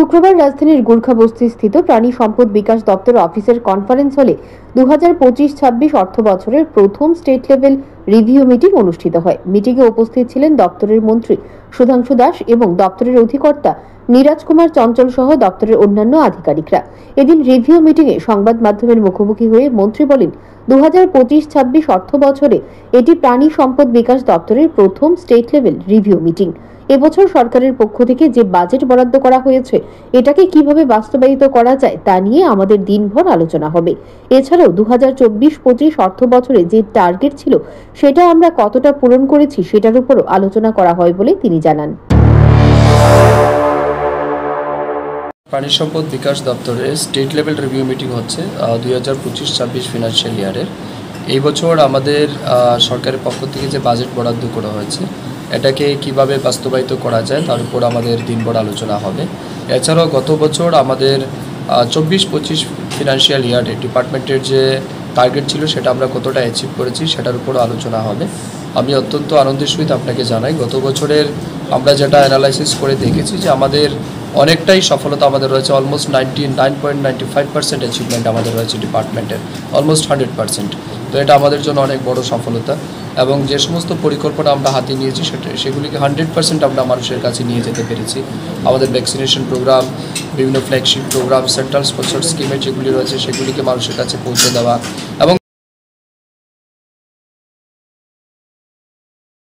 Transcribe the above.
শুক্রবার রাজধানীর গোর্খাবস্তি স্থিত প্রাণী সম্পদ বিকাশ দপ্তর অফিসের কনফারেন্স হলে 2025-26 অর্থ বছরের প্রথম স্টেট লেভেল রিভিউ মিটিং অনুষ্ঠিত হয়। মিটিংয়ে উপস্থিত ছিলেন দপ্তরের মন্ত্রী সুধাংশু দাস এবং দপ্তরের অধিকর্তা নীরাজ কুমার চঞ্চল সহ দপ্তরের অন্যান্য আধিকারিকরা। এদিন রিভিউ মিটিংয়ে সংবাদ মাধ্যমের মুখোমুখি হয়ে মন্ত্রী বলেন, 2025-26 অর্থ বছরে এটি প্রাণী সম্পদ বিকাশ দপ্তরের প্রথম স্টেট লেভেল রিভিউ মিটিং। এবছর সরকারের পক্ষ থেকে যে বাজেট বরাদ্দ করা হয়েছে এটাকে কিভাবে বাস্তবায়িত করা যায় তা নিয়ে আমাদের দিনভর আলোচনা হবে। এছাড়াও 2024-25 অর্থ বছরে যে টার্গেট ছিল সেটা আমরা কতটা পূরণ করেছি সেটার উপরও আলোচনা করা হয় বলে তিনি জানান। প্রাণী সম্পদ বিকাশ দপ্তরের স্টেট লেভেল রিভিউ মিটিং হচ্ছে 2025-26 ফিনান্সিয়াল ইয়ারের। এই বছর আমাদের সরকারের পক্ষ থেকে যে বাজেট বরাদ্দ করা হয়েছে এটাকে কিভাবে বাস্তবায়িত করা যায় তার উপর আমাদের দিনভর আলোচনা হবে। এছাড়াও গত বছর আমাদের 24-25 ফিনান্সিয়াল ইয়ারে ডিপার্টমেন্টের যে টার্গেট ছিল সেটা আমরা কতটা অ্যাচিভ করেছি সেটার উপরও আলোচনা হবে। আমি অত্যন্ত আনন্দের সহিত আপনাকে জানাই, গত বছরের আমরা যেটা অ্যানালাইসিস করে দেখেছি যে আমাদের অনেকটাই সফলতা আমাদের রয়েছে। অলমোস্ট 99.95% অ্যাচিভমেন্ট আমাদের রয়েছে ডিপার্টমেন্টের, অলমোস্ট 100%। তো এটা আমাদের জন্য অনেক বড় সফলতা এবং যে সমস্ত পরিকল্পনা আমরা হাতে নিয়েছি সেগুলিকে 100% আমরা মানুষের কাছে নিয়ে যেতে পেরেছি। আমাদের ভ্যাকসিনেশন প্রোগ্রাম, বিভিন্ন ফ্ল্যাগশিপ প্রোগ্রাম, সেন্ট্রাল স্পন্সর স্কিমের যেগুলি রয়েছে সেগুলিকে মানুষের কাছে পৌঁছে দেওয়া এবং